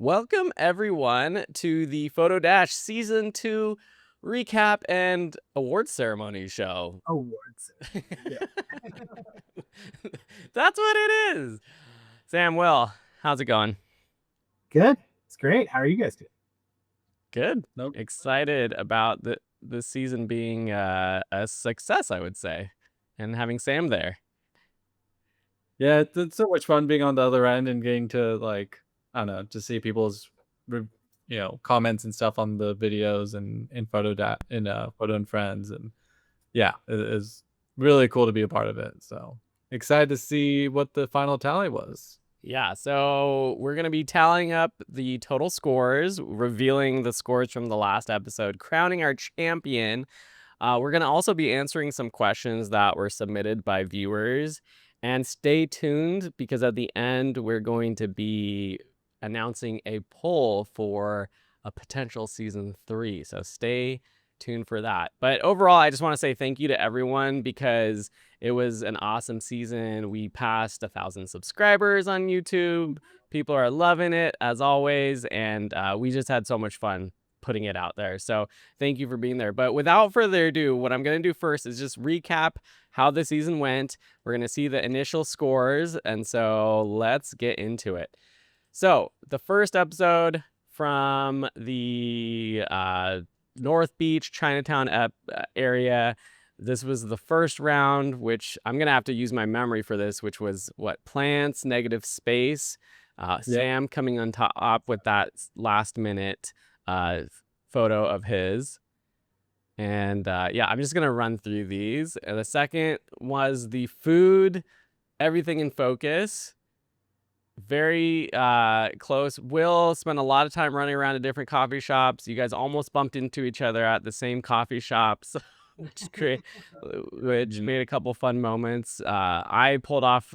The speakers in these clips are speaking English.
Welcome everyone to the PhotoDash Season 2 recap and awards ceremony show. Awards. Yeah. That's what it is. Sam, Will, how's it going? Good. It's great. How are you guys doing? Good. Nope. Excited about the season being a success, I would say, and having Sam there. Yeah, it's so much fun being on the other end and getting to I don't know, to see people's comments and stuff on the videos and in Photo and Friends, and yeah, it is really cool to be a part of it. So excited to see what the final tally was. Yeah, so we're going to be tallying up the total scores, revealing the scores from the last episode, crowning our champion. We're going to also be answering some questions that were submitted by viewers. And stay tuned, because at the end, we're going to be announcing a poll for a potential season 3. So stay tuned for that. But overall, I just want to say thank you to everyone, because it was an awesome season. We passed 1,000 subscribers on YouTube. People are loving it, as always. And we just had so much fun putting it out there. So thank you for being there. But without further ado, what I'm going to do first is just recap how the season went. We're going to see the initial scores. And so let's get into it. So the first episode from the North Beach, Chinatown area. This was the first round, which I'm going to have to use my memory for this, which was what? Plants, negative space. Sam coming on top with that last minute photo of his. And yeah, I'm just going to run through these. And the second was the food, everything in focus. Very close. Will spent a lot of time running around to different coffee shops. You guys almost bumped into each other at the same coffee shops, which made a couple fun moments. I pulled off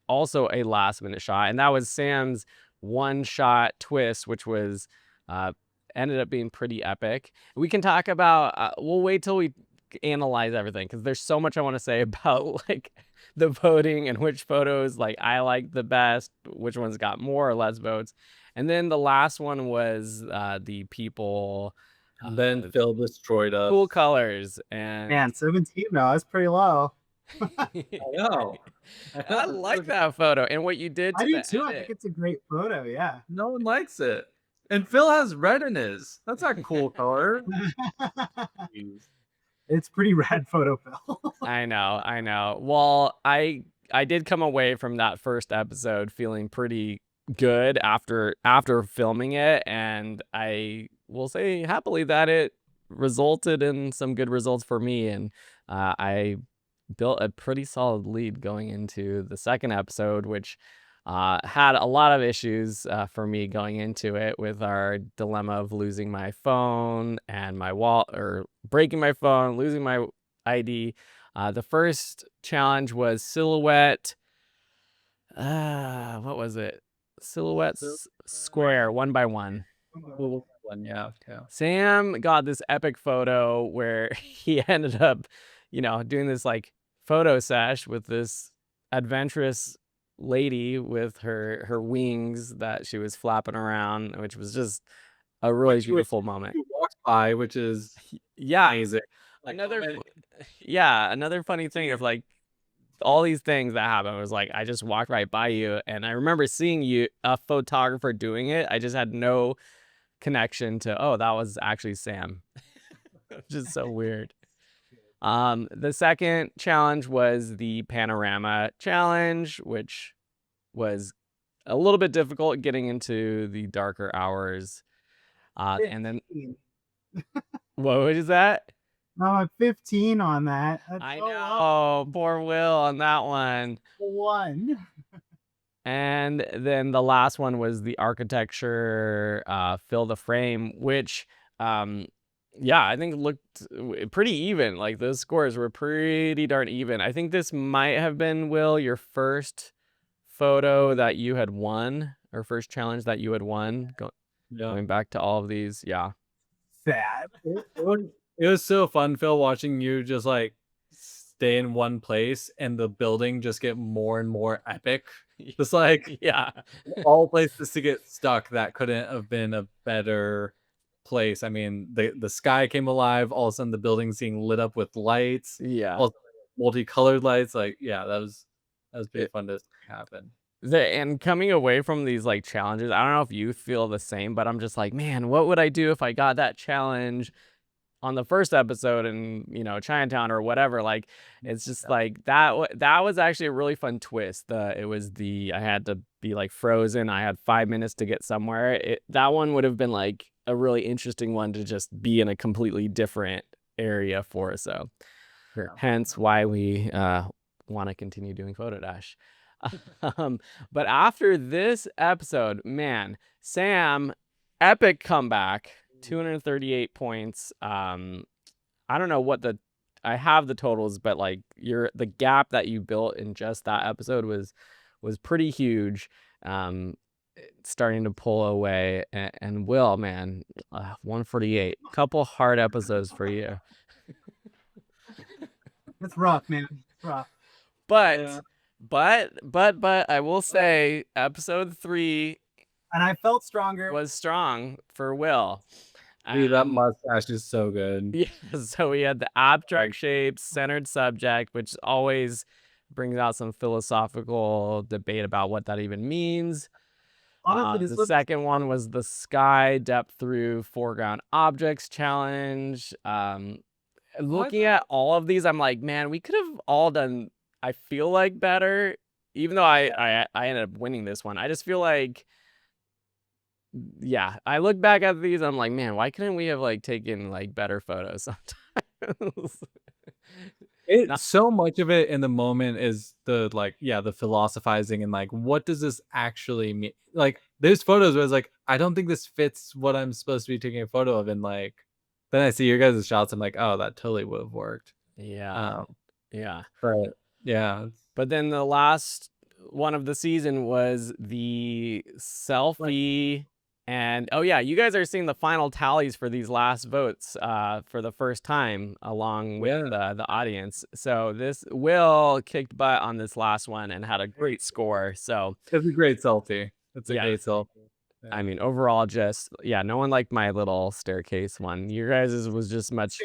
also a last minute shot, and that was Sam's one shot twist, which was ended up being pretty epic. We can talk about we'll wait till we analyze everything, because there's so much I want to say about like the voting and which photos like I like the best, which ones got more or less votes. And then the last one was the people Then Phil destroyed us. cool colors. And Man, 17 now. That's pretty low. I know. I like that photo and what you did to I do the too. I edit. think it's a great photo. Yeah. No one likes it. And Phil has red in his. That's not a cool color. It's pretty rad photo, Phil. I know. Well, I did come away from that first episode feeling pretty good after filming it, and I will say happily that it resulted in some good results for me, and I built a pretty solid lead going into the second episode, which had a lot of issues for me going into it, with our dilemma of losing my phone and my wallet, or breaking my phone, losing my ID. The first challenge was silhouette. What was it? Silhouette square 1 by 1. Yeah. Sam got this epic photo where he ended up, doing this like photo sesh with this adventurous lady with her wings that she was flapping around, which was just a really beautiful moment. He walks by, which is amazing. Another funny thing of like all these things that happened was like I just walked right by you, and I remember seeing you, a photographer, doing it. I just had no connection to, oh, that was actually Sam. Just so weird. The second challenge was the panorama challenge, which was a little bit difficult getting into the darker hours. And then what is that? No, I'm 15 on that. That's I so know. low. Oh, poor Will on that one. 1. And then the last one was the architecture, fill the frame, which I think looked pretty even. Like those scores were pretty darn even. I think this might have been, Will, your first photo that you had won, or first challenge that you had won. Going back to all of these. Yeah. Sad. It was so fun, Phil, watching you just like stay in one place and the building just get more and more epic Just like Yeah. all places to get stuck that couldn't have been a better place. I mean, the sky came alive, all of a sudden the building's being lit up with lights, Yeah. all multicolored lights. Like, yeah, that was pretty It, fun to happen. and coming away from these like challenges, I don't know if you feel the same, but I'm just like, man, what would I do if I got that challenge on the first episode in, Chinatown or whatever? Like, it's just like that was actually a really fun twist. It was I had to be like frozen. I had 5 minutes to get somewhere. That one would have been like a really interesting one to just be in a completely different area for. So hence why we want to continue doing PhotoDash. But after this episode, man, Sam, epic comeback, 238 points. I don't know what I have the totals, but like the gap that you built in just that episode was pretty huge. Starting to pull away, and Will, man, 148. Couple hard episodes for you. It's rough, man. It's rough. But I will say episode 3 And I felt stronger. was strong for Will. Dude, that mustache is so good. Yeah, so we had the abstract shapes, centered subject, which always brings out some philosophical debate about what that even means. Honestly, the second one was the sky depth through foreground objects challenge. Looking at all of these, I'm like, man, we could have all done, I feel like, better. Even though I ended up winning this one, I just feel like, yeah, I look back at these, I'm like, man, why couldn't we have like taken like better photos sometimes? So much of it in the moment is the philosophizing and like, what does this actually mean? Like, there's photos where it's like, I don't think this fits what I'm supposed to be taking a photo of, and like, then I see your guys' shots, I'm like, oh, that totally would have worked. Yeah. But yeah. But then the last one of the season was the selfie. And oh yeah, you guys are seeing the final tallies for these last votes for the first time along with the audience. So this Will kicked butt on this last one and had a great score. So it's a great selfie. It's a great selfie. Yeah. I mean, overall, no one liked my little staircase one. Your guys' was just much.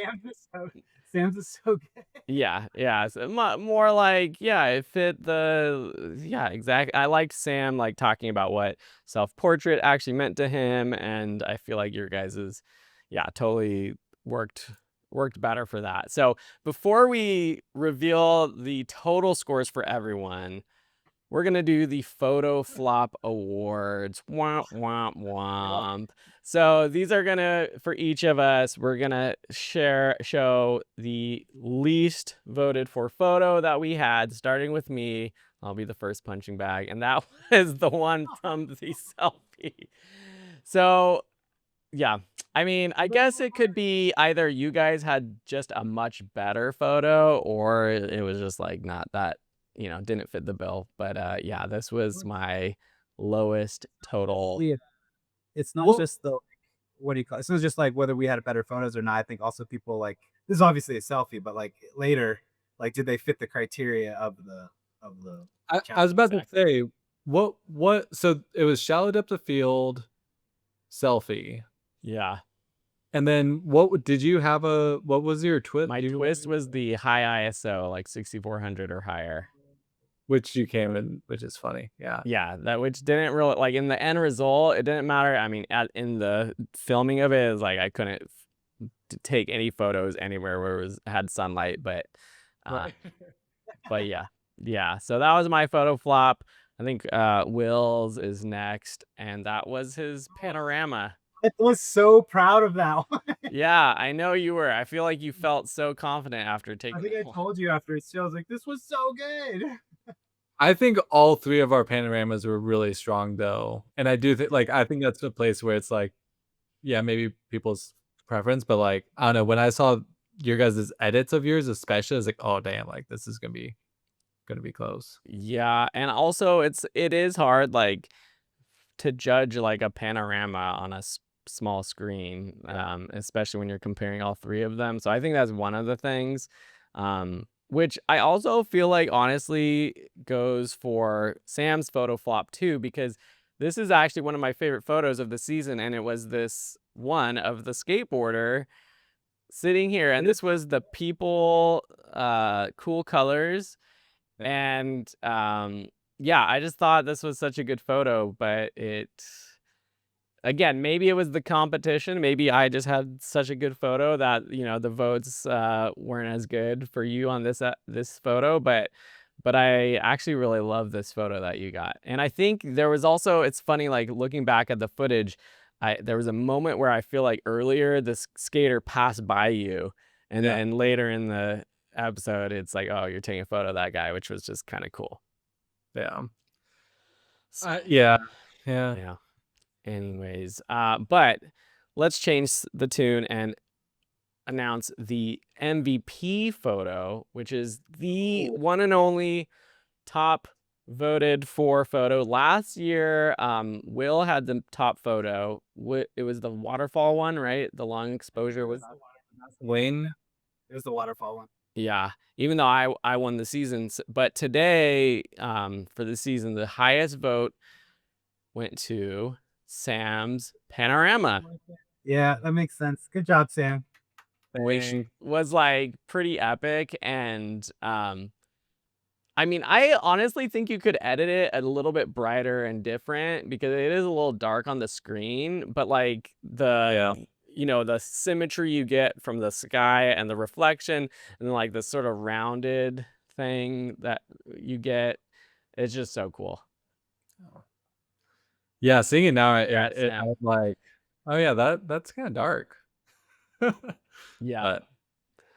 Sam's is so good. Yeah. So more like, it fit exactly. I liked Sam like talking about what self-portrait actually meant to him, and I feel like your guys' totally worked better for that. So before we reveal the total scores for everyone, we're going to do the Photo Flop Awards. Womp, womp, womp. So these are going to, for each of us, we're going to show the least voted for photo that we had, starting with me. I'll be the first punching bag. And that was the one from the selfie. So, yeah. I mean, I guess it could be either you guys had just a much better photo, or it was just like not that, didn't fit the bill. But this was my lowest total. It's not just the, what do you call it? It's not just like whether we had better photos or not. I think also people like, this is obviously a selfie, but like later, like, did they fit the criteria of the I was about to say, what so it was shallow depth of field selfie. Yeah. And then what did you have what was your twist? My twist was the high ISO, like 6400 or higher. Which you came in, which is funny. Yeah, that which didn't really, like, in the end result, it didn't matter. I mean, in the filming of it, is like I couldn't take any photos anywhere where it had sunlight, but but yeah. So that was my photo flop. I think Will's is next, and that was his panorama. I was so proud of that one. Yeah, I know you were. I feel like you felt so confident after taking. I think I told you after it. I was like, this was so good. I think all three of our panoramas were really strong, though, and I do think, like, I think that's a place where it's like, yeah, maybe people's preference, but like, I don't know. When I saw your guys' edits of yours, especially, I was like, oh damn, like this is gonna be close. Yeah, and also it is hard, like, to judge like a panorama on a small screen, especially when you're comparing all three of them. So I think that's one of the things. which I also feel like honestly goes for Sam's photo flop too, because this is actually one of my favorite photos of the season, and it was this one of the skateboarder sitting here, and this was the people cool colors. And yeah, I just thought this was such a good photo, but again, maybe it was the competition. Maybe I just had such a good photo that, the votes weren't as good for you on this photo, but I actually really love this photo that you got. And I think there was also, it's funny, like looking back at the footage, there was a moment where I feel like earlier this skater passed by you, and then later in the episode it's like, oh, you're taking a photo of that guy, which was just kind of cool. Yeah. So, Yeah. Anyways, but let's change the tune and announce the MVP photo, which is the one and only top voted for photo. Last year, Will had the top photo. It was the waterfall one, right? The long exposure was Wayne. It was the waterfall one. Yeah, even though I won the season, but today, for the season, the highest vote went to Sam's panorama. Yeah, that makes sense. Good job, Sam. Which was like pretty epic. And I mean, I honestly think you could edit it a little bit brighter and different, because it is a little dark on the screen, but like the symmetry you get from the sky and the reflection, and then like the sort of rounded thing that you get, it's just so cool. Yeah, seeing it now, I was like, oh yeah, that's kind of dark. Yeah. But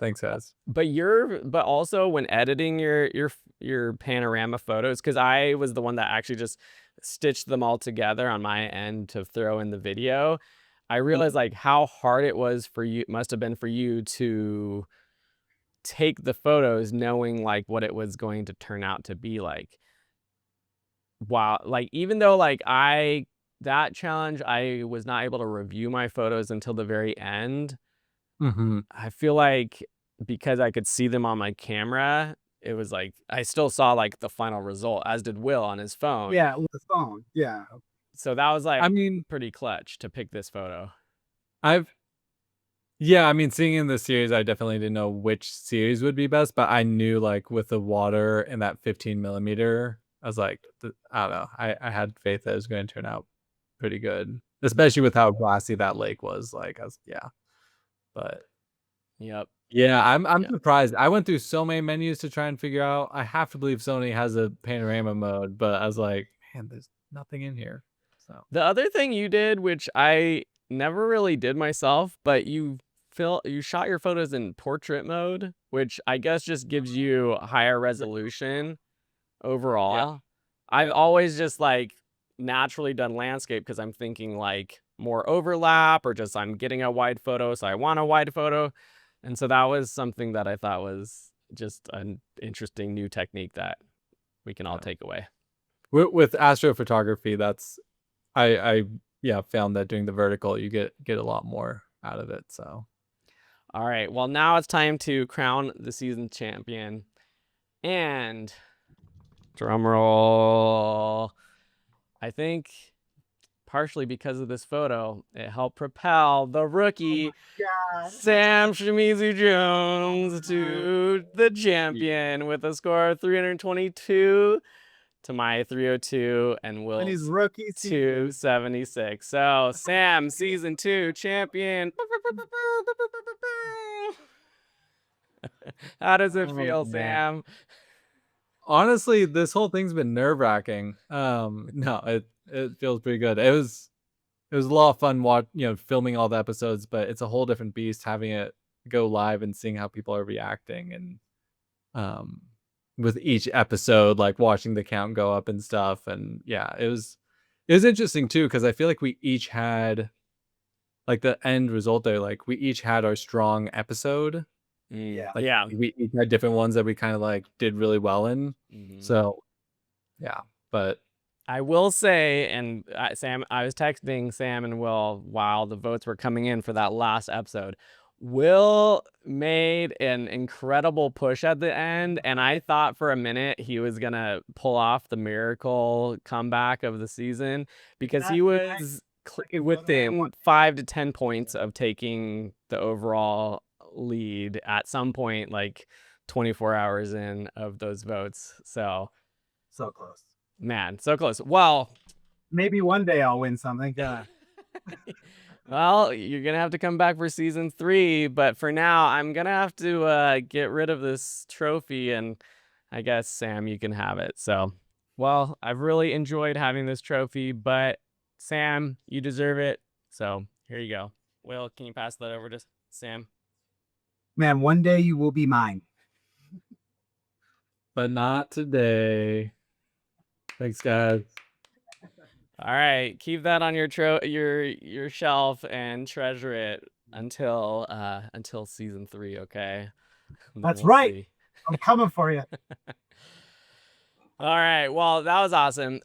thanks, guys. But also when editing your panorama photos, because I was the one that actually just stitched them all together on my end to throw in the video, I realized like how hard it must have been for you to take the photos knowing like what it was going to turn out to be like. Wow, like even though like that challenge, I was not able to review my photos until the very end. I feel like because I could see them on my camera, it was like I still saw like the final result, as did Will on his phone. Yeah, with the phone. Yeah. So that was like, I mean, pretty clutch to pick this photo. Seeing in the series, I definitely didn't know which series would be best, but I knew like with the water and that 15 millimeter, I was like, I don't know. I had faith that it was going to turn out pretty good, especially with how glassy that lake was. Like, but yep. Yeah, I'm surprised. I went through so many menus to try and figure out. I have to believe Sony has a panorama mode, but I was like, man, there's nothing in here. So the other thing you did, which I never really did myself, but you shot your photos in portrait mode, which I guess just gives you a higher resolution overall. Yeah. I've always just like naturally done landscape because I'm thinking like more overlap, or just I'm getting a wide photo, so I want a wide photo. And so that was something that I thought was just an interesting new technique that we can all take away. With astrophotography, that's I found that doing the vertical, you get a lot more out of it. So all right, well, now it's time to crown the season champion. And drum roll. I think partially because of this photo, it helped propel the rookie Sam Shimizu Jones to the champion with a score of 322 to my 302, and Will's rookie 276. So Sam, season 2 champion. How does it feel, Sam? Honestly, this whole thing's been nerve-wracking. No, it feels pretty good. It was a lot of fun filming all the episodes, but it's a whole different beast having it go live and seeing how people are reacting, and with each episode, like watching the count go up and stuff. And yeah, it was interesting too, because I feel like we each had like the end result there, like we each had our strong episode. Yeah. Like, we each had different ones that we kind of like did really well in. So yeah, but I will say, and Sam, I was texting Sam and Will while the votes were coming in for that last episode. Will made an incredible push at the end, and I thought for a minute he was gonna pull off the miracle comeback of the season because he was within 5 to 10 points of taking the overall lead at some point, like 24 hours in of those votes. So close. man, so close. Well, maybe one day I'll win something. Yeah. Well, you're gonna have to come back for season 3, but for now, I'm gonna have to get rid of this trophy, and I guess Sam, you can have it. So, well, I've really enjoyed having this trophy, but Sam, you deserve it. So here you go. Will, can you pass that over to Sam? Man, one day you will be mine. But not today. Thanks, guys. All right, keep that on your shelf and treasure it until season 3, okay? That's right. See. I'm coming for you. All right. Well, that was awesome.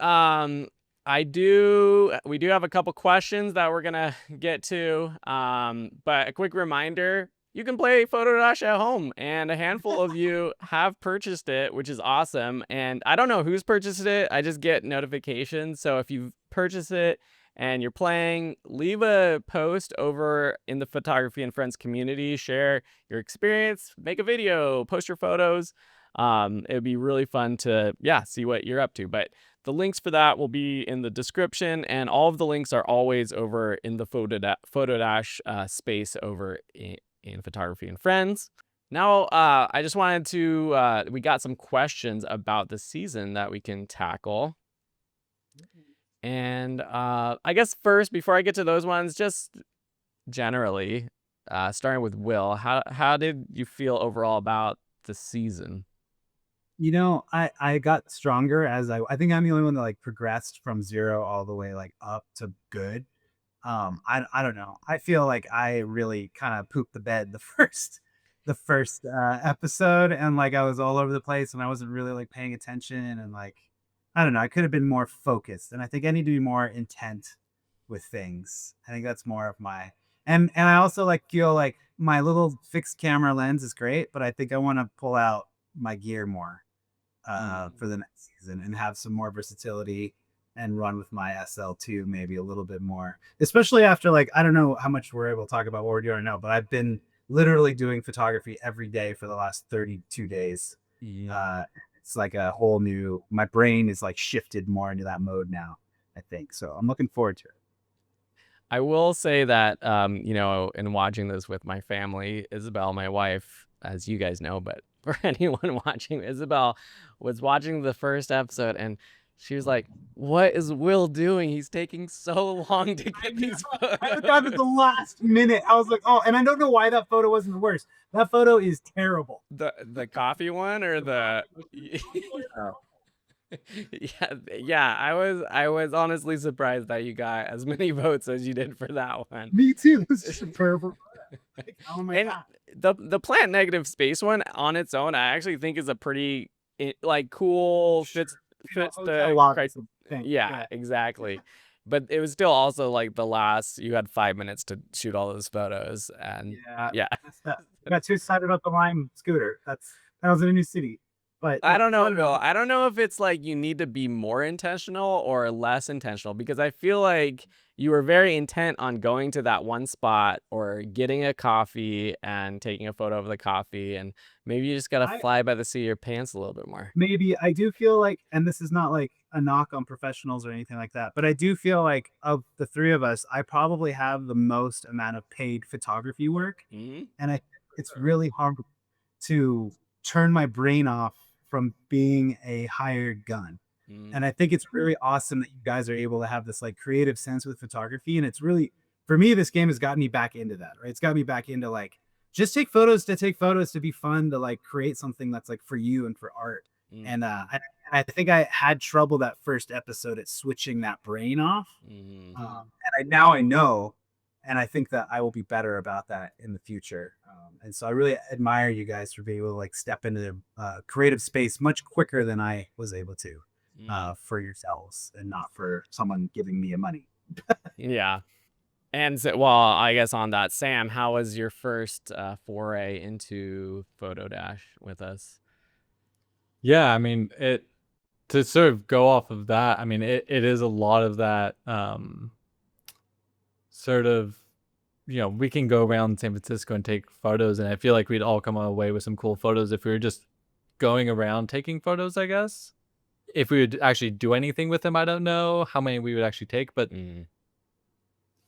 We do have a couple questions that we're gonna get to. But a quick reminder, you can play PhotoDash at home, and a handful of you have purchased it, which is awesome. And I don't know who's purchased it. I just get notifications. So if you've purchased it and you're playing, leave a post over in the Photography and Friends community. Share your experience, make a video, post your photos. It would be really fun to, see what you're up to. But the links for that will be in the description, and all of the links are always over in the PhotoDash space over in Photography and Friends. Now, I just wanted to, we got some questions about the season that we can tackle. And I guess first, before I get to those ones, just generally, starting with Will, how did you feel overall about the season? You know, I got stronger as I think I'm the only one that like progressed from 0 all the way like up to good. I don't know. I feel like I really kind of pooped the bed the first episode, and like I was all over the place and I wasn't really like paying attention, and like I don't know, I could have been more focused, and I think I need to be more intent with things. I think that's more of my and I also like feel like my little fixed camera lens is great, but I think I want to pull out my gear more for the next season and have some more versatility and run with my SL2 maybe a little bit more, especially after like I don't know how much we're able to talk about what we're doing now, but I've been literally doing photography every day for the last 32 days. It's like a whole new, my brain is like shifted more into that mode now, I think. So I'm looking forward to it. I will say that, in watching this with my family, Isabel, my wife, as you guys know, but for anyone watching, Isabel was watching the first episode and she was like, "What is Will doing? He's taking so long to get these photos." I got at the last minute. I was like, "Oh," and I don't know why that photo wasn't the worst. That photo is terrible. The coffee one or the yeah. I was honestly surprised that you got as many votes as you did for that one. Me too. This is terrible. Oh my God. The plant negative space one on its own, I actually think is a pretty like cool fits the thing. Yeah, exactly. But it was still also like the last, you had 5 minutes to shoot all those photos, and I got too excited about the Lime scooter. That was in a new city. But I don't know, Bill. I don't know if it's like you need to be more intentional or less intentional, because I feel like you were very intent on going to that one spot or getting a coffee and taking a photo of the coffee, and maybe you just gotta fly by the seat of your pants a little bit more. Maybe I do feel like, and this is not like a knock on professionals or anything like that, but I do feel like of the 3 of us, I probably have the most amount of paid photography work, and it's really hard to turn my brain off from being a hired gun. And I think it's really awesome that you guys are able to have this like creative sense with photography. And it's really, for me, this game has gotten me back into that, right? It's got me back into like, just take photos to be fun, to like create something that's like for you and for art. And I think I had trouble that first episode at switching that brain off. And now I know, and I think that I will be better about that in the future. And so I really admire you guys for being able to like step into the creative space much quicker than I was able to for yourselves, and not for someone giving me money. Yeah. And so, well, I guess on that, Sam, how was your first foray into PhotoDash with us? Yeah, I mean, to sort of go off of that, I mean, it is a lot of that sort of, we can go around San Francisco and take photos, and I feel like we'd all come away with some cool photos if we were just going around taking photos, I guess. If we would actually do anything with them, I don't know how many we would actually take, but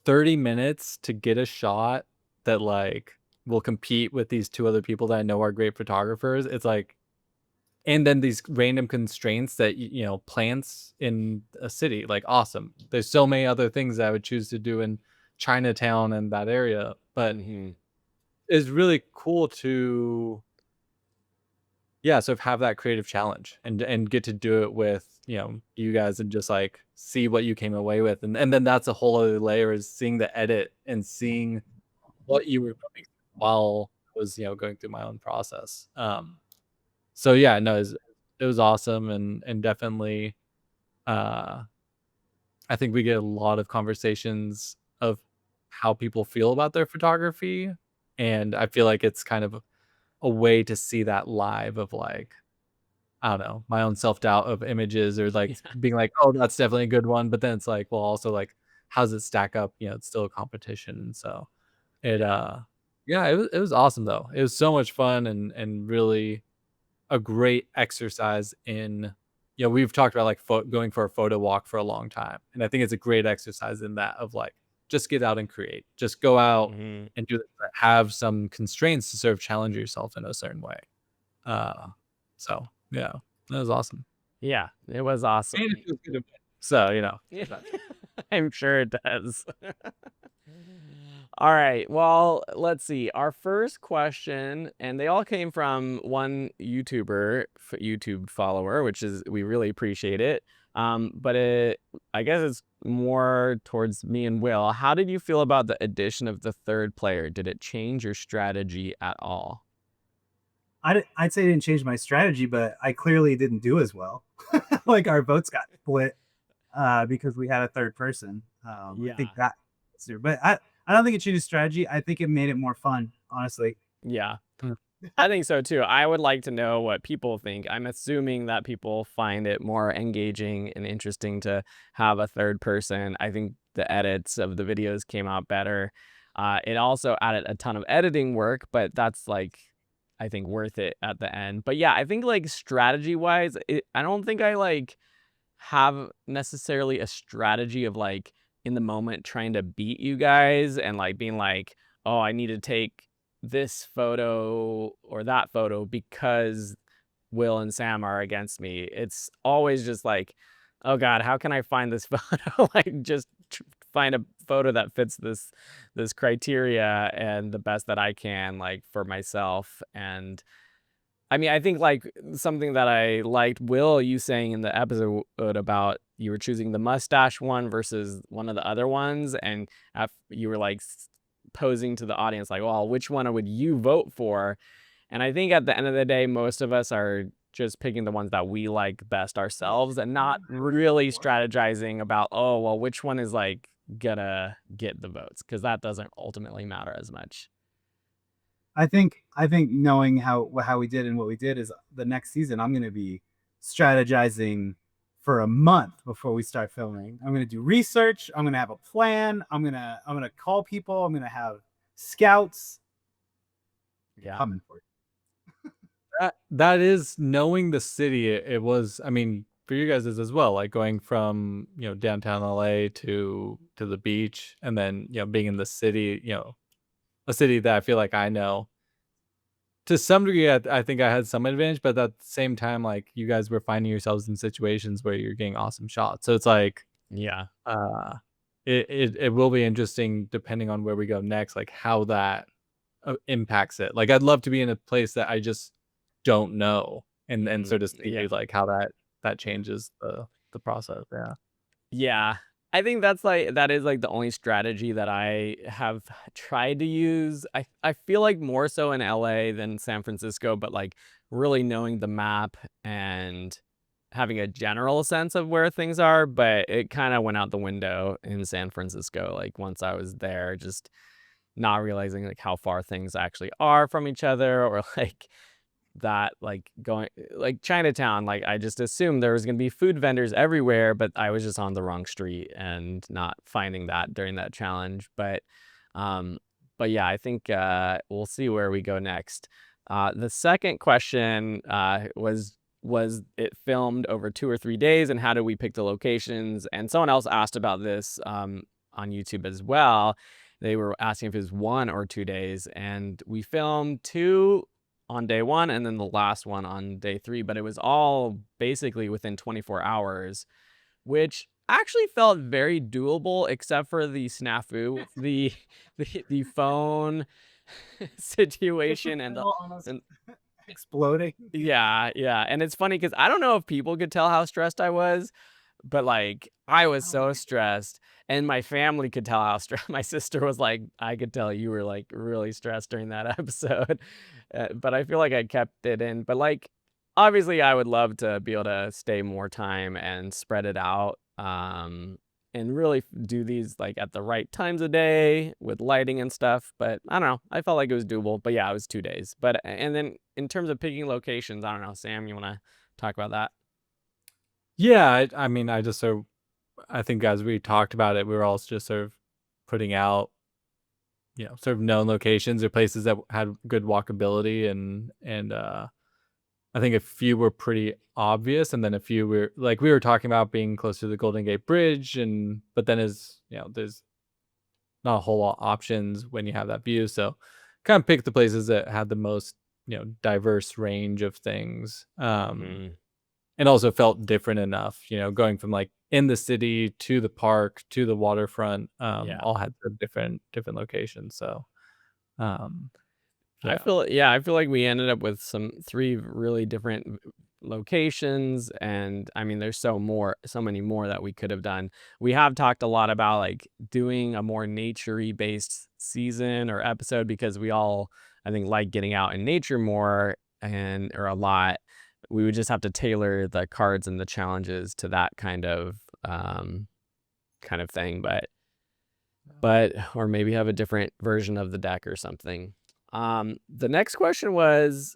30 minutes to get a shot that like will compete with these two other people that I know are great photographers. It's like, and then these random constraints that plants in a city, like awesome. There's so many other things that I would choose to do in Chinatown and that area, but it's really cool to sort of have that creative challenge and get to do it with you guys and just like see what you came away with, and then that's a whole other layer, is seeing the edit and seeing what you were doing while I was going through my own process. So yeah, no, it was awesome, and definitely I think we get a lot of conversations of how people feel about their photography, and I feel like it's kind of a way to see that live of like, I don't know, my own self-doubt of images, or like being like, oh, that's definitely a good one, but then it's like, well, also like, how does it stack up? It's still a competition. And so it yeah, it was awesome though. It was so much fun, and really a great exercise in, we've talked about like going for a photo walk for a long time, and I think it's a great exercise in that, of like, just get out and create, just go out and do have some constraints to sort of challenge yourself in a certain way. So yeah, that was awesome. Yeah, it was awesome. And it feels good to win. So I'm sure it does. All right. Well, let's see. Our first question, and they all came from one YouTube follower, which is, we really appreciate it. But I guess it's more towards me and Will. How did you feel about the addition of the third player? Did it change your strategy at all? I'd say it didn't change my strategy, but I clearly didn't do as well. Like our votes got split because we had a third person. I think that, but I don't think it changed strategy. I think it made it more fun, honestly. Yeah. I think so too. I would like to know what people think. I'm assuming that people find it more engaging and interesting to have a third person. I think the edits of the videos came out better. It also added a ton of editing work, but that's like, I think, worth it at the end. But yeah, I think like strategy wise, I don't think I like have necessarily a strategy of like in the moment trying to beat you guys and like being like, oh, I need to take this photo or that photo because Will and Sam are against me. It's always just like, oh God, how can I find this photo? Like just find a photo that fits this criteria and the best that I can, like, for myself. And I mean, I think like something that I liked, Will, you saying in the episode about you were choosing the mustache one versus one of the other ones, and you were like posing to the audience like, well, which one would you vote for? And I think at the end of the day, most of us are just picking the ones that we like best ourselves, and not really strategizing about, oh, well, which one is like gonna get the votes, because that doesn't ultimately matter as much. I think knowing how we did and what we did, is the next season I'm going to be strategizing for a month before we start filming. I'm going to do research. I'm going to have a plan. I'm going to call people. I'm going to have scouts. Yeah. Coming for you. That is knowing the city. It was, I mean, for you guys is as well, like going from downtown LA to the beach, and then being in the city, a city that I feel like I know. To some degree, I think I had some advantage, but at the same time, like, you guys were finding yourselves in situations where you're getting awesome shots. So it's like, Yeah. It will be interesting depending on where we go next, like how that impacts it. Like, I'd love to be in a place that I just don't know, and sort of see like how that changes the process. Yeah. Yeah. I think that is like the only strategy that I have tried to use. I feel like more so in LA than San Francisco, but like really knowing the map and having a general sense of where things are, but it kind of went out the window in San Francisco. Like once I was there, just not realizing like how far things actually are from each other, or like that, like going like Chinatown, like I just assumed there was gonna be food vendors everywhere, but I was just on the wrong street and not finding that during that challenge. Um, but yeah, I think we'll see where we go next. The second question was it filmed over 2 or 3 days, and how do we pick the locations? And someone else asked about this on YouTube as well. They were asking if it was 1 or 2 days, and we filmed 2 on day 1 and then the last one on day 3, but it was all basically within 24 hours, which actually felt very doable, except for the snafu, the phone situation and and exploding. yeah, and it's funny because I don't know if people could tell how stressed I was, but like I was so stressed, and my family could tell how stressed. My sister was like, I could tell you were like really stressed during that episode. But I feel like I kept it in. But like, obviously, I would love to be able to stay more time and spread it out. And really do these like at the right times of day with lighting and stuff. But I don't know. I felt like it was doable. But yeah, it was 2 days. But and then in terms of picking locations, I don't know. Sam, you want to talk about that? Yeah, I mean, I just sort of, I think as we talked about it, we were all just sort of putting out, sort of known locations or places that had good walkability, and I think a few were pretty obvious, and then a few were like we were talking about being close to the Golden Gate Bridge, but then there's not a whole lot of options when you have that view, so kind of pick the places that had the most diverse range of things. And also felt different enough, going from like in the city to the park to the waterfront, all had different locations. So, I feel like we ended up with 3 really different locations, and I mean, there's so many more that we could have done. We have talked a lot about like doing a more nature-y based season or episode because we all, I think, like getting out in nature more or a lot. We would just have to tailor the cards and the challenges to that kind of thing, but or maybe have a different version of the deck or something. The next question was,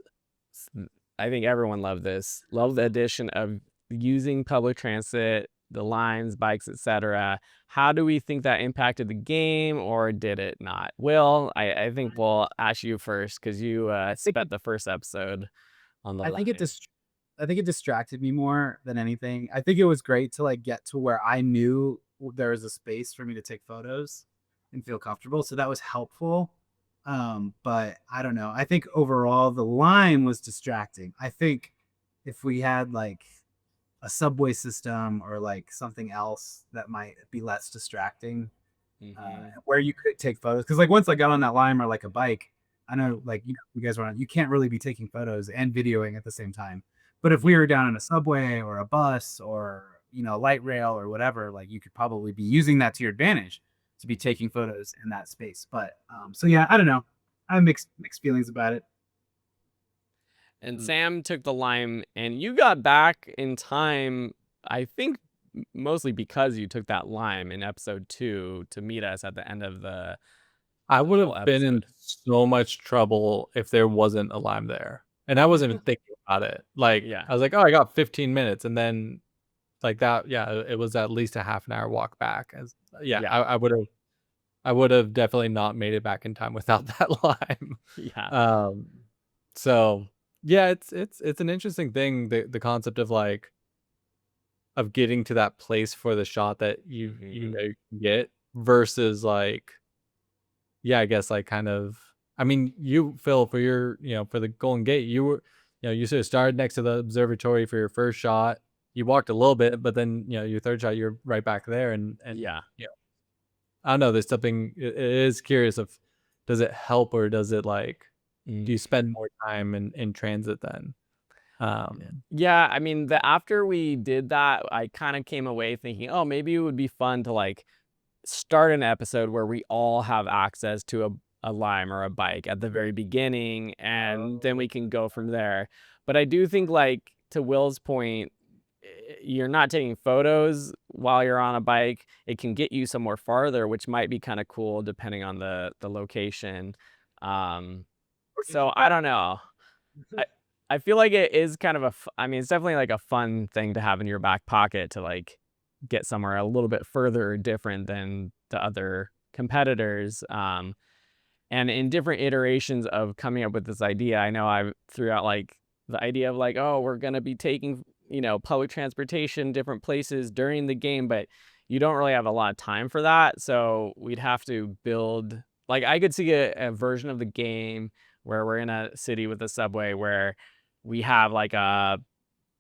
I think everyone loved this. Love the addition of using public transit, the lines, bikes, etc. How do we think that impacted the game, or did it not? Will, I think we'll ask you first because you spent the first episode on the I think line. I think it distracted me more than anything. I think it was great to like get to where I knew there was a space for me to take photos and feel comfortable. So that was helpful. But I don't know. I think overall the line was distracting. I think if we had like a subway system or like something else that might be less distracting, where you could take photos. Because like once I got on that line or like a bike, I know like you guys were on, you can't really be taking photos and videoing at the same time. But if we were down in a subway or a bus or light rail or whatever, like you could probably be using that to your advantage to be taking photos in that space. But so yeah, I don't know. I have mixed feelings about it. And Sam took the lime, and you got back in time, I think mostly because you took that lime in episode 2 to meet us at the end of the I would whole have been in episode. so much trouble if there wasn't a lime there. And I wasn't even thinking about it. Like, Yeah. I was like, oh, I got 15 minutes. And then like that, it was at least a half an hour walk back. I would have definitely not made it back in time without that lime. Yeah. So yeah, it's an interesting thing, the concept of like of getting to that place for the shot that you can get versus like, I guess like kind of, I mean, you, Phil, for your, for the Golden Gate, you were, you sort of started next to the observatory for your first shot. You walked a little bit, but then, your third shot, you're right back there. And Yeah. I don't know, there's something, it is curious of, does it help or does it like, do you spend more time in transit then? Yeah, I mean, after we did that, I kind of came away thinking, oh, maybe it would be fun to like start an episode where we all have access to a lime or a bike at the very beginning, and then we can go from there. But I do think, like, to Will's point, you're not taking photos while you're on a bike. It can get you somewhere farther, which might be kind of cool depending on the location. So I don't know. I feel like it is kind of I mean, it's definitely like a fun thing to have in your back pocket to like get somewhere a little bit further different than the other competitors. And in different iterations of coming up with this idea, I know I threw out like the idea of like, oh, we're going to be taking, public transportation, different places during the game, but you don't really have a lot of time for that. So we'd have to build, like, I could see a version of the game where we're in a city with a subway where we have like a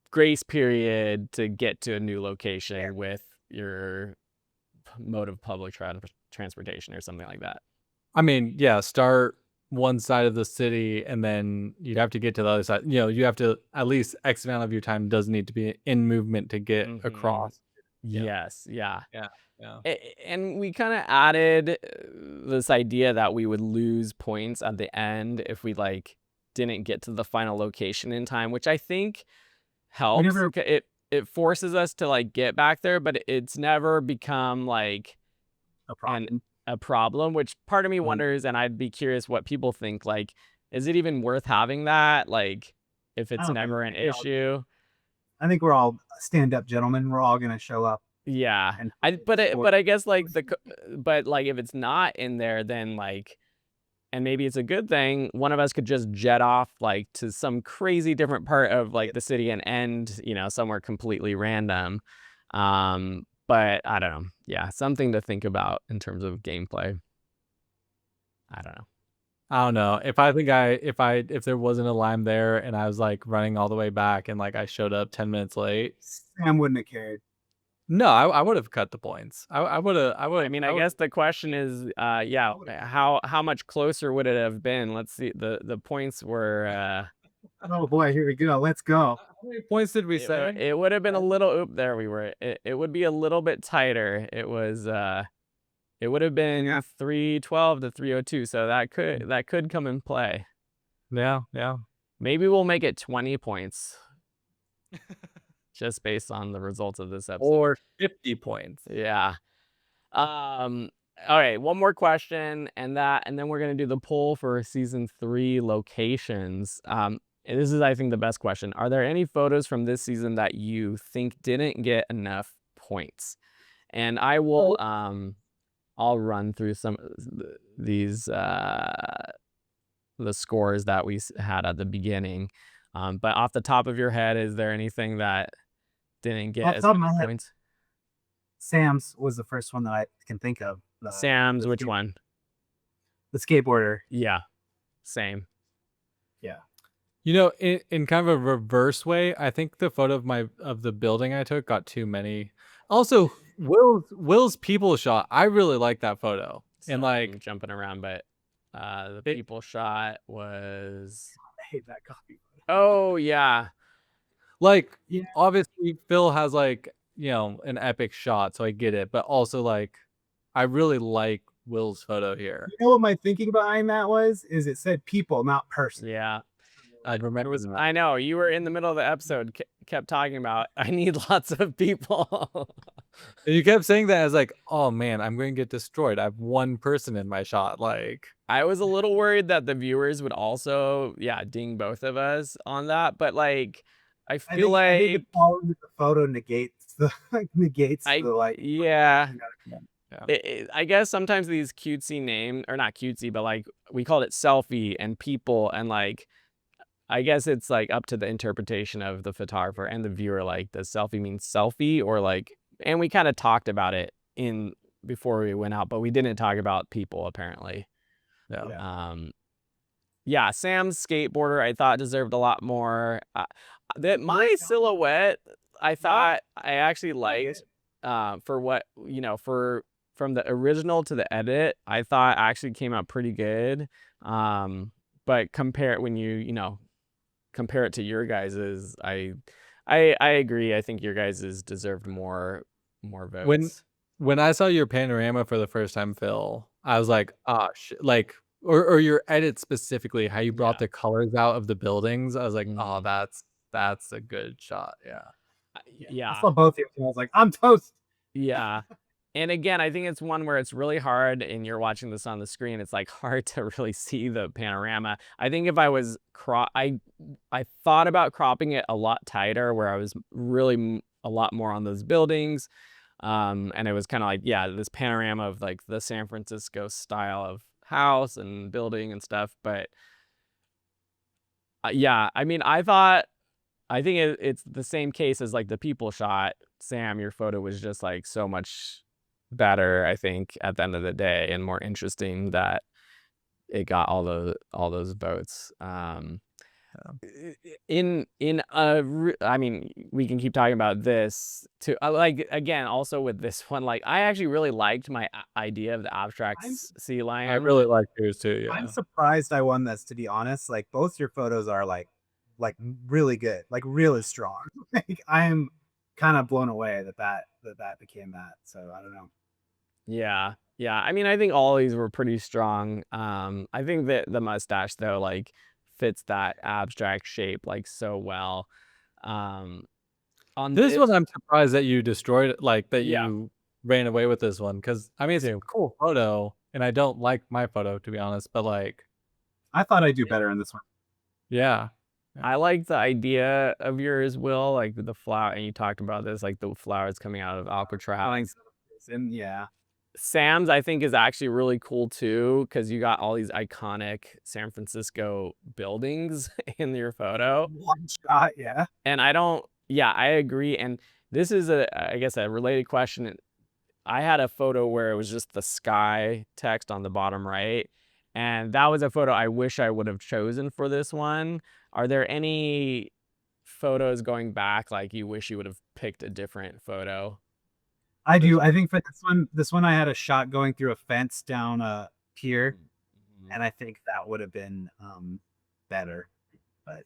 grace period to get to a new location with your mode of public transportation or something like that. I mean, yeah, start one side of the city and then you'd have to get to the other side. You have to at least X amount of your time does need to be in movement to get across. Yes, yeah. Yeah. And we kind of added this idea that we would lose points at the end if we like didn't get to the final location in time, which I think helps. It forces us to like get back there, but it's never become like a problem, which part of me wonders, and I'd be curious what people think, like, is it even worth having that? Like, if it's never an issue. I think we're all stand-up gentlemen. We're all gonna show up. Yeah. But I guess like but like if it's not in there, then like, and maybe it's a good thing, one of us could just jet off like to some crazy different part of like the city and end, somewhere completely random. But I don't know. Yeah, something to think about in terms of gameplay. I don't know. If there wasn't a lime there and I was like running all the way back and like I showed up 10 minutes late, Sam wouldn't have cared. No, I would have cut the points. I would. I mean, I guess the question is, how much closer would it have been? Let's see. The points were. Oh boy, here we go. Let's go. How many points did we say? It would have been a little. There we were. It would be a little bit tighter. It was. It would have been 312 to 302. So that could come in play. Yeah. Maybe we'll make it 20 points. Just based on the results of this episode. Or 50 points. Yeah. All right, one more question, and then we're gonna do the poll for season 3 locations. And this is, I think, the best question. Are there any photos from this season that you think didn't get enough points? And I will I'll run through some of these the scores that we had at the beginning. But off the top of your head, is there anything that didn't get as many points? Sam's was the first one that I can think of. Sam's, which one? The skateboarder. Yeah, same. Yeah. In kind of a reverse way, I think the photo of the building I took got too many. Also, Will's people shot, I really like that photo. And like jumping around, but the people shot was. I hate that copy. Oh yeah. Like, obviously Phil has like, an epic shot, so I get it. But also like, I really like Will's photo here. You know what my thinking behind that was? Is it said people, not person. Yeah. I remember. I know you were in the middle of the episode, kept talking about I need lots of people. And you kept saying that as like, oh man, I'm going to get destroyed. I have one person in my shot. Like, I was a little worried that the viewers would also, ding both of us on that. But like, I think the photo negates the like. Yeah. I guess sometimes these cutesy names, or not cutesy, but like we called it selfie and people, and like I guess it's like up to the interpretation of the photographer and the viewer. Like, does selfie mean selfie, or like, and we kind of talked about it before we went out, but we didn't talk about people apparently. Yeah. Sam's skateboarder I thought deserved a lot more. That my silhouette I thought I actually liked for what from the original to the edit, I thought actually came out pretty good. But compare it when compare it to your guys's, I agree. I think your guys's deserved more votes. When I saw your panorama for the first time, Phil, I was like, like, or your edit specifically, how you brought the colors out of the buildings. I was like, oh, that's a good shot. Yeah. I Yeah. saw both of you and I was like, I'm toast. Yeah. And again, I think it's one where it's really hard, and you're watching this on the screen, it's like hard to really see the panorama. I think if I was I thought about cropping it a lot tighter, where I was really a lot more on those buildings. And it was kind of like, yeah, this panorama of like the San Francisco style of house and building and stuff. But yeah, I mean, I think it's the same case as like the people shot. Sam, your photo was just like so much better, I think, at the end of the day, and more interesting that it got all those votes. I mean, we can keep talking about this too. Like, again, also with this one, like, I actually really liked my idea of the abstract sea lion. I really like yours too. Yeah. I'm surprised I won this, to be honest. Like, both your photos are like really good, like really strong. Like, I am kind of blown away that became that. So I don't know. Yeah. Yeah. I mean, I think all these were pretty strong. I think that the mustache, though, like, fits that abstract shape like so well. On This one, I'm surprised that you destroyed it, like that Yeah. you ran away with this one, because I mean it's a cool photo, and I don't like my photo, to be honest, but like I thought I'd do better in this one. yeah. I like the idea of yours, Will, like the flower, and you talked about this, like the flowers coming out of Alcatraz. And yeah. Sam's, I think, is actually really cool too, because you got all these iconic San Francisco buildings in your photo. One shot, yeah. And I agree. And this is I guess a related question. I had a photo where it was just the sky text on the bottom right. And that was a photo I wish I would have chosen for this one. Are there any photos going back, like you wish you would have picked a different photo? I do. I think for this one I had a shot going through a fence down a pier, and I think that would have been better. But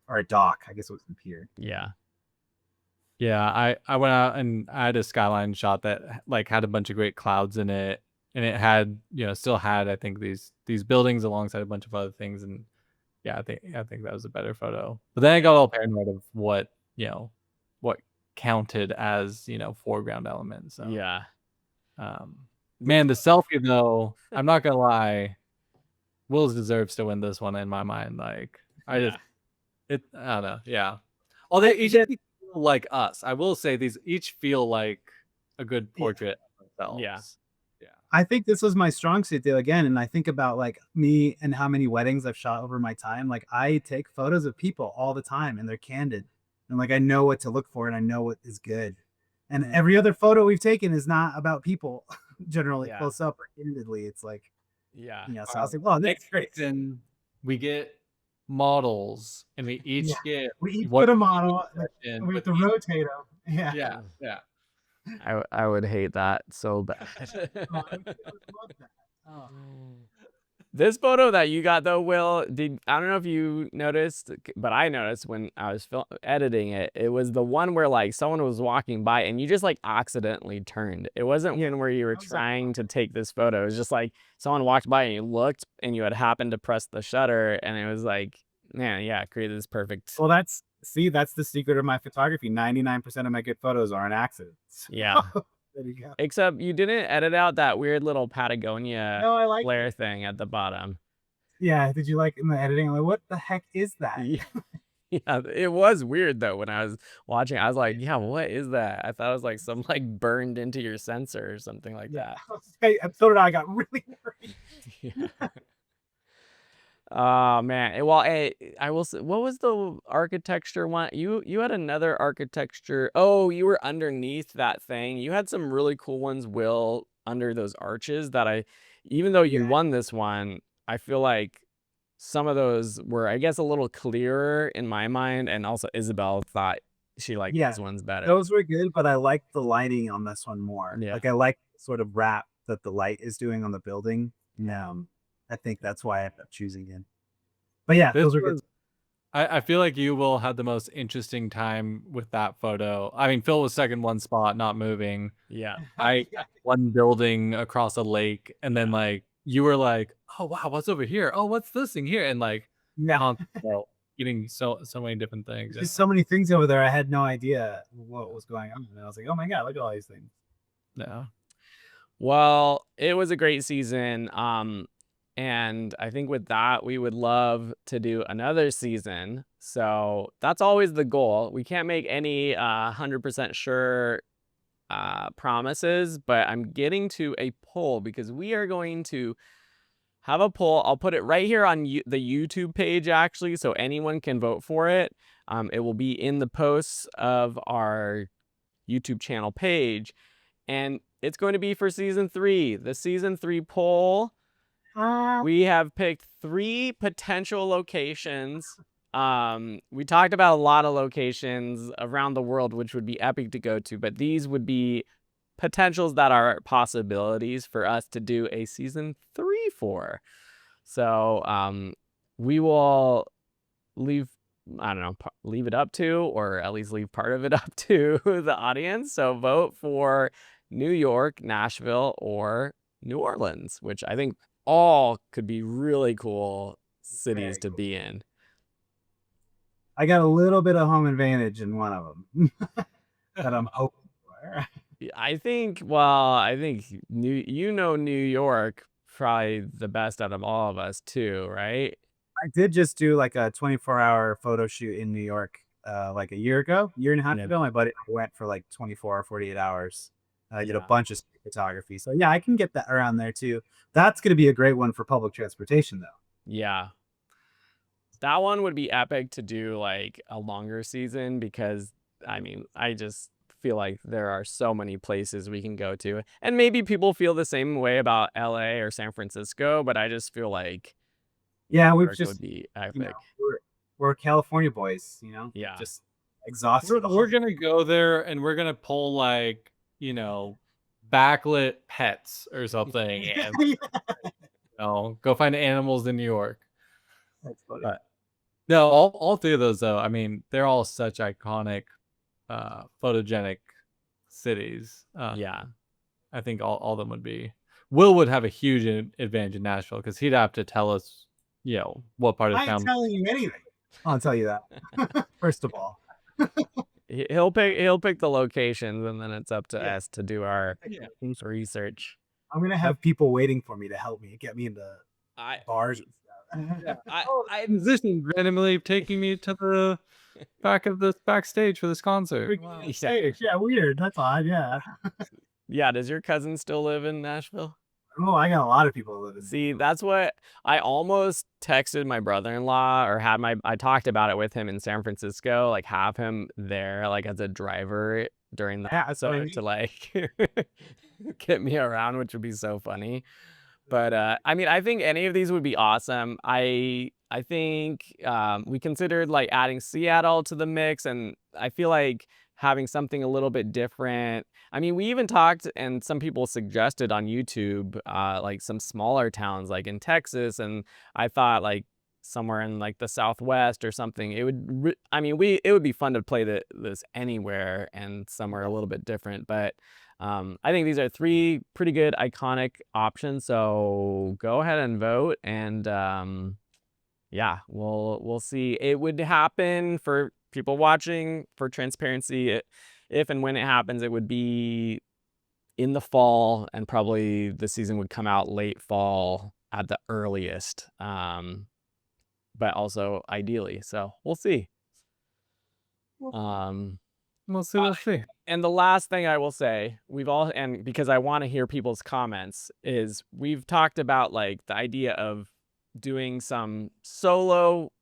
or a dock, I guess it was the pier. Yeah. Yeah, I went out and I had a skyline shot that like had a bunch of great clouds in it, and it had, still had, I think, these buildings alongside a bunch of other things, and yeah, I think that was a better photo. But then I got all paranoid of what counted as, foreground elements. So Yeah. man, the selfie though, I'm not gonna lie, Wills deserves to win this one in my mind. Like I don't know, yeah. Although each feel like us. I will say these each feel like a good portrait of themselves. Yeah. I think this was my strong suit though, again, and I think about like me and how many weddings I've shot over my time. Like, I take photos of people all the time, and they're candid, and like I know what to look for, and I know what is good. And every other photo we've taken is not about people, generally close up or candidly. It's like, so I was like, well, next season we get models, and we each get put a model, and we have to rotate them. Yeah. I would hate that so bad. This photo that you got though, Will, I don't know if you noticed, but I noticed when I was editing it, it was the one where like someone was walking by and you just like accidentally turned. It wasn't one where you were trying to take this photo. It was just like someone walked by and you looked and you had happened to press the shutter, and it was like, man, yeah, created this perfect. Well, that's the secret of my photography. 99% of my good photos are an accident. Yeah. There you go. Except you didn't edit out that weird little Patagonia flare thing at the bottom. Yeah, did you like in the editing? I'm like, what the heck is that? Yeah, it was weird though. When I was watching, I was like, yeah, what is that? I thought it was like some like burned into your sensor or something like that. So did I. Got really worried. Oh man. Well, I will say, what was the architecture one? You had another architecture. Oh, you were underneath that thing. You had some really cool ones, Will, under those arches that even though you won this one, I feel like some of those were, I guess, a little clearer in my mind, and also Isabel thought she liked these ones better. Those were good, but I liked the lighting on this one more. Yeah. Like, I like the sort of wrap that the light is doing on the building. I think that's why I ended up choosing it. But yeah, those are good. I feel like you will have the most interesting time with that photo. I mean, Phil was second one spot, not moving. Yeah. I one building across a lake, and then like you were like, oh wow, what's over here? Oh, what's this thing here? And like eating so many different things. There's so many things over there. I had no idea what was going on. And I was like, oh my God, look at all these things. Yeah. Well, it was a great season. And I think with that, we would love to do another season. So that's always the goal. We can't make any 100% sure promises, but I'm getting to a poll because we are going to have a poll. I'll put it right here on the YouTube page, actually, so anyone can vote for it. It will be in the posts of our YouTube channel page, and it's going to be for season 3. The season 3 poll. We have picked 3 potential locations. We talked about a lot of locations around the world, which would be epic to go to, but these would be potentials that are possibilities for us to do a season 3 for. So we will leave it up to, or at least leave part of it up to the audience. So vote for New York, Nashville, or New Orleans, which I think all could be really cool cities to be in. I got a little bit of home advantage in one of them that I'm hoping for. I think New York probably the best out of all of us too, right? I did just do like a 24-hour photo shoot in New York like a year and a half ago. My buddy went for like 24 or 48 hours. I did a bunch of photography. So yeah, I can get that around there too. That's going to be a great one for public transportation though. Yeah. That one would be epic to do like a longer season because I just feel like there are so many places we can go to. And maybe people feel the same way about LA or San Francisco, but I just feel like we've just would be epic. We're California boys, Yeah. Just exhausted. We're going to go there and we're going to pull like, backlit pets or something and go find animals in New York. That's funny. But no, all 3 of those though, I mean, they're all such iconic photogenic cities. I think all of them would be. Will would have a huge advantage in Nashville because he'd have to tell us, what part of town. I ain't telling you anything. I'll tell you that. First of all. He'll pick the locations, and then it's up to us to do our research. I'm gonna have people waiting for me to help me get me into bars and stuff. I musician randomly taking me to the back of the backstage for this concert. Wow. Yeah, weird. That's odd. Yeah. Yeah. Does your cousin still live in Nashville? Oh, I got a lot of people living. See, that's what I almost texted my brother-in-law or I talked about it with him in San Francisco, like have him there like as a driver during the episode to like get me around, which would be so funny. But I think any of these would be awesome. I think we considered like adding Seattle to the mix, and I feel like having something a little bit different. We even talked, and some people suggested on YouTube, like some smaller towns like in Texas, and I thought like somewhere in like the Southwest or something. It would, it would be fun to play this anywhere and somewhere a little bit different. But I think these are 3 pretty good iconic options. So go ahead and vote, and we'll see. It would happen for people watching, for transparency. If and when it happens, it would be in the fall, and probably the season would come out late fall at the earliest. But also ideally. So we'll see. We'll see. And the last thing I will say, and because I want to hear people's comments, is we've talked about like the idea of doing some solo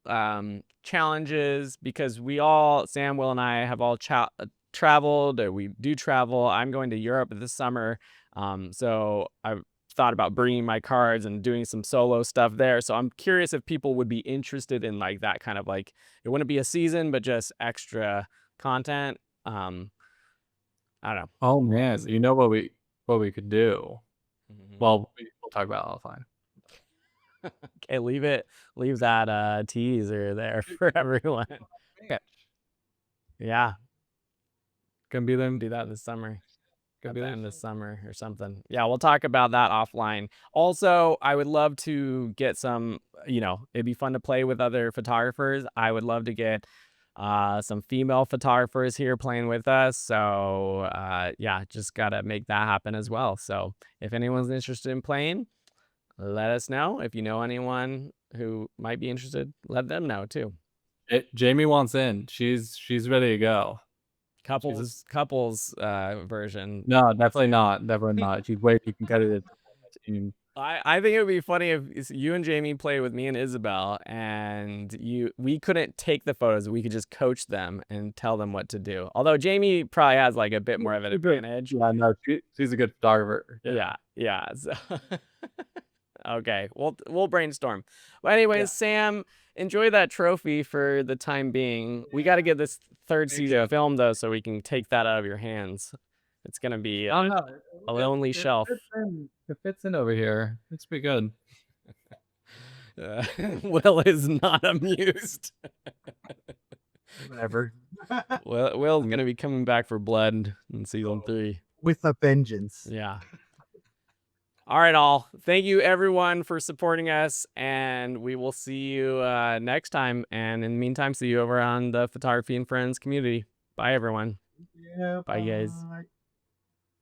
challenges, because Sam, Will, and I have all traveled, or we do travel. I'm going to Europe this summer, so I've thought about bringing my cards and doing some solo stuff there. So I'm curious if people would be interested in like that kind of like, it wouldn't be a season, but just extra content. I don't know. Oh man, you know what we could do? Well, we'll talk about it offline. Okay, leave that teaser there for everyone. Yeah, Gonna be them. do that this summer. at the end of summer or something. Yeah, we'll talk about that offline. Also, I would love to get some, it'd be fun to play with other photographers. I would love to get some female photographers here playing with us. So yeah, just gotta make that happen as well. So if anyone's interested in playing, let us know. If you know anyone who might be interested, let them know too. Jamie wants in. She's ready to go. Couples version. No, definitely not. Definitely not. She's way too competitive. I think it would be funny if you and Jamie play with me and Isabel, and we couldn't take the photos. We could just coach them and tell them what to do. Although Jamie probably has like a bit more of an advantage. Yeah, no, she's a good photographer. Yeah. So okay, we'll brainstorm. Well, anyways, Sam, enjoy that trophy for the time being. We got to get this third season filmed though, so we can take that out of your hands. It's gonna be a lonely shelf. It fits in over here. It's pretty good. Will is not amused. Whatever. Will's gonna be coming back for blood in season 3 with a vengeance. Yeah. All right, all. Thank you everyone for supporting us, and we will see you next time. And in the meantime, see you over on the Photography and Friends community. Bye, everyone. Yeah, bye guys.